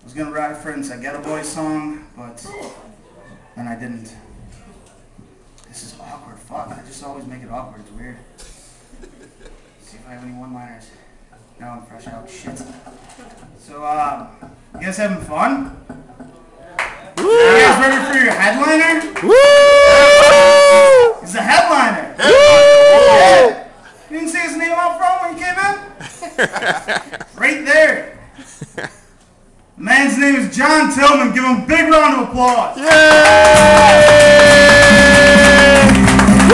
I was gonna write for a Ghetto Boy song, but then I didn't. This is awkward. Fuck, I just always make it awkward. It's weird. See if I have any one-liners. No, I'm fresh out. Shit. So, you guys having fun? Woo! You guys ready for your headliner? Woo! He's the headliner. Woo! Yeah. You didn't see his name up front when you came in? Right there. The man's name is John Tillman. Give him a big round of applause. Yay! Woo!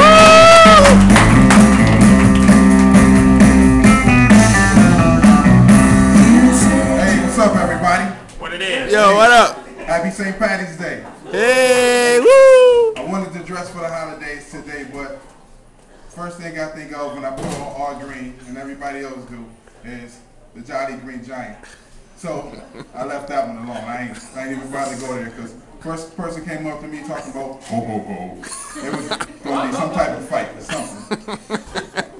Hey, what's up, everybody? What it is? Yo, what up? Happy St. Patty's Day. Hey, woo! I wanted to dress for the holidays today, but first thing I think of when I put on all green, and everybody else do, is the Jolly Green Giant. So I left that one alone. I ain't even about to go there because first person came up to me talking about ho ho ho. It was gonna be some type of fight or something.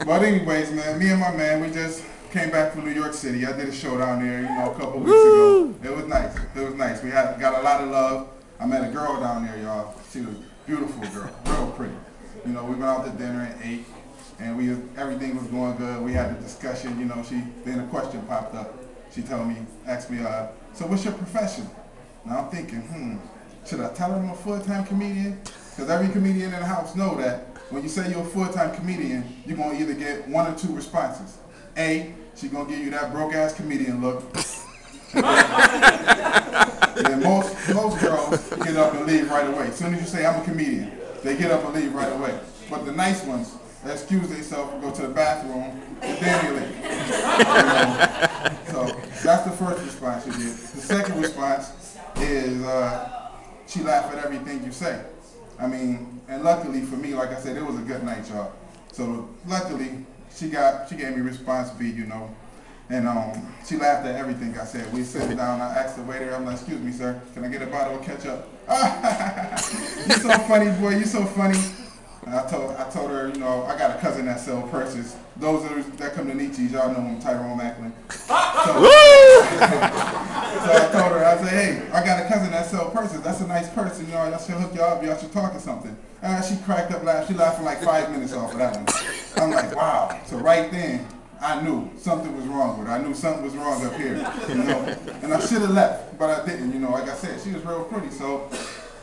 But anyways, man, me and my man, we just came back from New York City. I did a show down there, a couple weeks ago. It was nice. It was nice. We got a lot of love. I met a girl down there, y'all. She was a beautiful girl, real pretty. We went out to dinner and ate, and everything was going good. We had a discussion. Then a question popped up. She asked me, so what's your profession? Now I'm thinking, should I tell her I'm a full-time comedian? Because every comedian in the house know that when you say you're a full-time comedian, you're going to either get one or two responses. A, she going to give you that broke-ass comedian look. And most girls get up and leave right away. As soon as you say, I'm a comedian, they get up and leave right away. But the nice ones, they excuse themselves and go to the bathroom, and then they leave. So that's the first response you get. The second response is she laughed at everything you say. And luckily for me, like I said, it was a good night, y'all. So luckily, she gave me response B, and she laughed at everything I said. We sat down, I asked the waiter, I'm like, excuse me, sir, can I get a bottle of ketchup? You're so funny, boy, you're so funny. And I told her, I got a cousin that sells purses. Those that come to nietzsches, y'all know him, Tyrone Macklin. So I told her, I said, hey, I got a cousin that sells purses. That's a nice purse, I should hook y'all up, y'all should talk or something. And she cracked up laughing. She laughed for like 5 minutes off of that one. I'm like, wow. So right then, I knew something was wrong with her. I knew something was wrong up here, And I should have left, but I didn't, Like I said, she was real pretty, so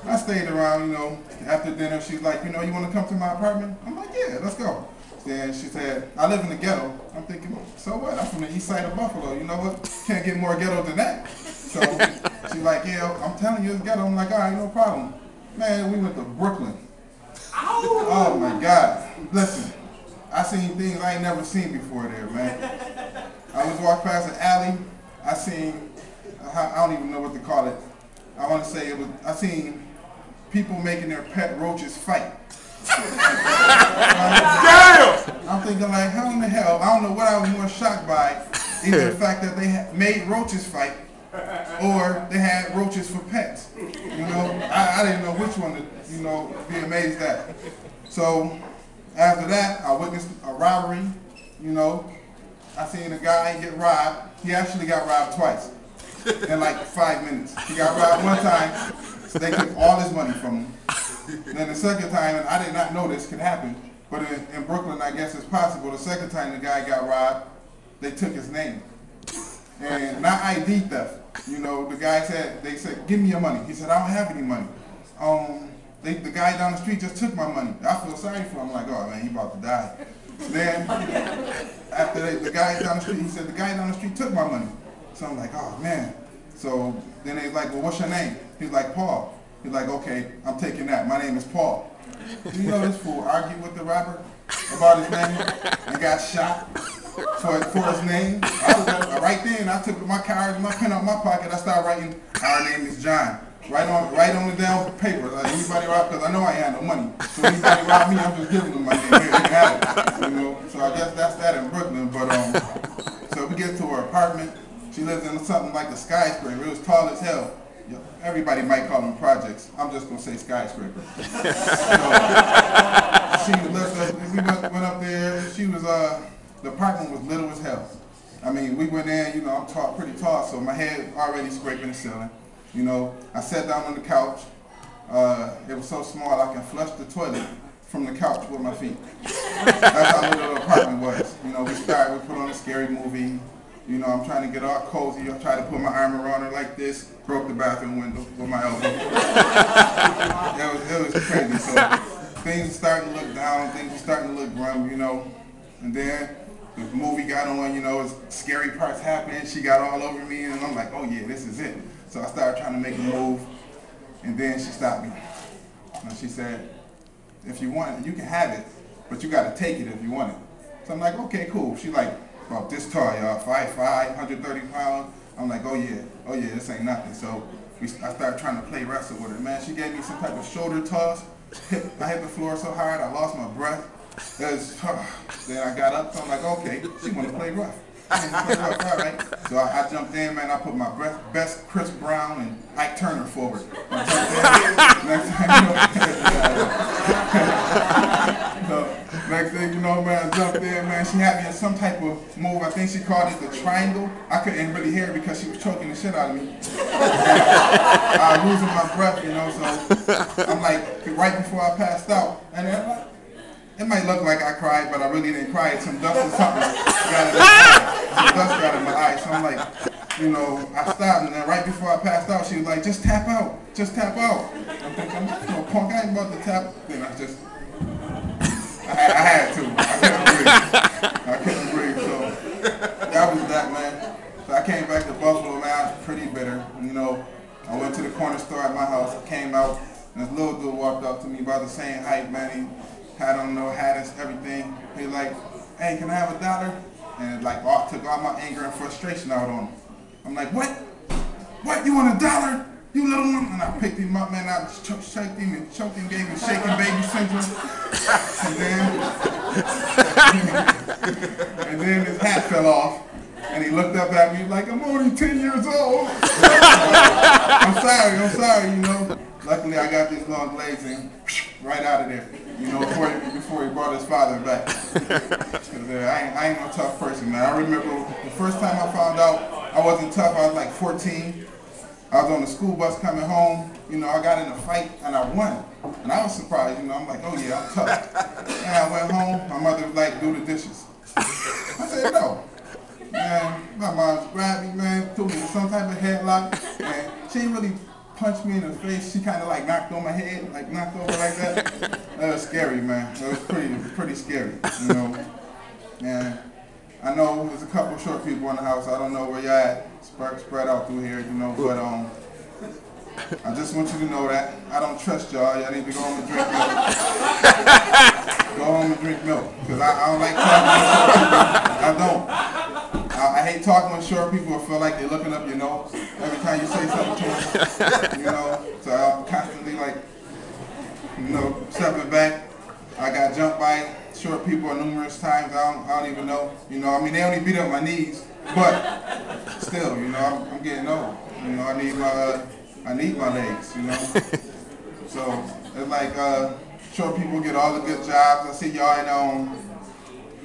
I stayed around, After dinner, she's like, you want to come to my apartment? I'm like, yeah, let's go. Then she said, I live in the ghetto. I'm thinking, so what? I'm from the east side of Buffalo. You know what? Can't get more ghetto than that. So she's like, yeah, I'm telling you it's ghetto. I'm like, all right, no problem. Man, we went to Brooklyn. Oh my God. Listen, I seen things I ain't never seen before there, man. I was walking past an alley. I seen, I don't even know what to call it. I want to say I seen people making their pet roaches fight. I'm thinking like, how in the hell? I don't know what I was more shocked by. Either the fact that they had made roaches fight or they had roaches for pets. I didn't know which one to, be amazed at. So after that, I witnessed a robbery, I seen a guy get robbed. He actually got robbed twice in like 5 minutes. He got robbed one time, so they took all his money from him. Then the second time, and I did not know this could happen, but in Brooklyn, I guess it's possible. The second time the guy got robbed, they took his name. And not ID theft. The guy they said, give me your money. He said, I don't have any money. The guy down the street just took my money. I feel sorry for him. I'm like, oh man, he about to die. Then, after the guy down the street, he said, the guy down the street took my money. So I'm like, oh man. So then they's like, well, what's your name? He's like, Paul. He's like, okay, I'm taking that. My name is Paul. Do you know this fool argued with the robber about his name and got shot for his name? Right then, I took my card, my pen out of my pocket. I started writing, our name is John. Right on the down paper. Like anybody robbed, because I know I had no money. So anybody robbed me, I'm just giving them my name. Here, you can have it. So I guess that's that in Brooklyn. But so we get to her apartment. She lives in something like a skyscraper. It was tall as hell. Everybody might call them projects. I'm just gonna say skyscraper. We went up there. She was the apartment was little as hell. I mean, we went in, you know, I'm tall, pretty tall, so my head already scraping the ceiling. You know, I sat down on the couch. It was so small I can flush the toilet from the couch with my feet. That's how little the apartment was. You know, we put on a scary movie. You know, I'm trying to get all cozy. I tried to put my arm around her like this, broke the bathroom window with my elbow. It was crazy. So things are starting to look down, things are starting to look grim, you know. And then the movie got on, you know, scary parts happening. She got all over me, and I'm like, oh yeah, this is it. So I started trying to make a move, and then she stopped me. And she said, if you want it, you can have it, but you got to take it if you want it. So I'm like, okay, cool. She like, about this tall, y'all, 5'5", 130 pounds. I'm like, oh yeah, this ain't nothing. So I started trying to play wrestle with her. Man, she gave me some type of shoulder toss. I hit the floor so hard, I lost my breath. Then I got up, so I'm like, okay, she want to play rough. All right. So I jumped in, man. I put my best Chris Brown and Ike Turner forward. I jumped in. Next thing you know, man, I jumped in, man. She had me in some type of move. I think she called it the triangle. I couldn't really hear it because she was choking the shit out of me. I was losing my breath, you know. So I'm like, right before I passed out, and then, it might look like I cried, but I really didn't cry. Some dust or something got in my eye. Some dust got in my eye. So I'm like, you know, I stopped, and then right before I passed out, she was like, just tap out. Just tap out. I'm thinking, you know, punk, I ain't about to tap. Then I had to. I couldn't breathe. So that was that, man. So I came back to Buffalo, man. I was pretty bitter. You know, I went to the corner store at my house. I came out, and this little dude walked up to me about the same height, man. He had on no hat and everything. He like, hey, can I have $1? And it like took all my anger and frustration out on him. I'm like, what? What? You want $1? You little one? And I picked him up, man. I choked him and choked him, gave him shaking baby syndrome. And then his hat fell off. And he looked up at me like, I'm only 10 years old. I'm sorry, you know. Luckily, I got these long legs and right out of there, you know, before he brought his father back. I ain't no tough person, man. I remember the first time I found out I wasn't tough, I was like 14. I was on the school bus coming home. You know, I got in a fight and I won. And I was surprised, you know, I'm like, oh yeah, I'm tough. And I went home, my mother was like, do the dishes. I said, no. Man, my mom grabbed me, man, threw me in some type of headlock, and she didn't really punch me in the face. She kind of like knocked on my head, like knocked over like that. That was scary, man. It was pretty scary, you know. And I know there's a couple short people in the house. I don't know where y'all at, spread out through here, you know. But I just want you to know that I don't trust y'all. Y'all need to go home and drink milk. Go home and drink milk, because I don't like talking to short people. I don't. I hate talking with short people. I feel like they're looking up your nose every time you say something to them, you know. So I'm constantly like, you know, stepping back. I got jumped by short people numerous times. I don't even know. You know, I mean, they only beat up my knees, but still, you know, I'm getting old. You know, I need my legs, you know. So it's like short people get all the good jobs. I see y'all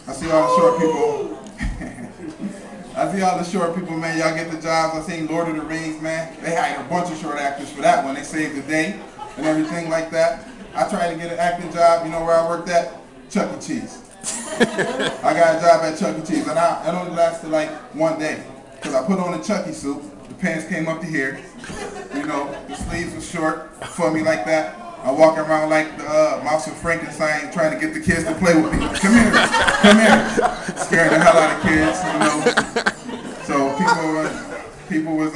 I see all the short people. I see all the short people, man. Y'all get the jobs. I seen Lord of the Rings, man. They hired a bunch of short actors for that one. They saved the day and everything like that. I tried to get an acting job. You know where I worked at? Chuck E. Cheese. I got a job at Chuck E. Cheese, and it only lasted like one day. Because I put on a Chucky suit. The pants came up to here. You know, the sleeves were short for me like that. I walk around like the Mouse of Frankenstein trying to get the kids to play with me. Come here, come here. Scaring the hell out of kids, you know. So people was,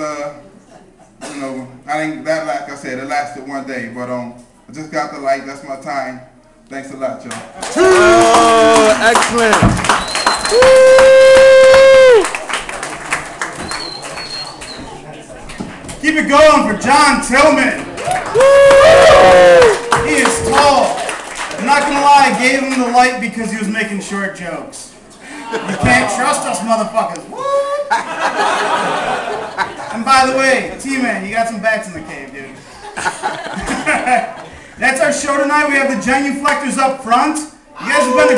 you know, like I said, it lasted one day. But I just got the light. That's my time. Thanks a lot, y'all. Oh, excellent. Woo! Keep it going for John Tillman. He is tall. I'm not gonna lie, I gave him the light because he was making short jokes. You can't trust us, motherfuckers. What? And by the way, Tman, you got some bats in the cave, dude. That's our show tonight. We have the genuflectors up front. You guys have been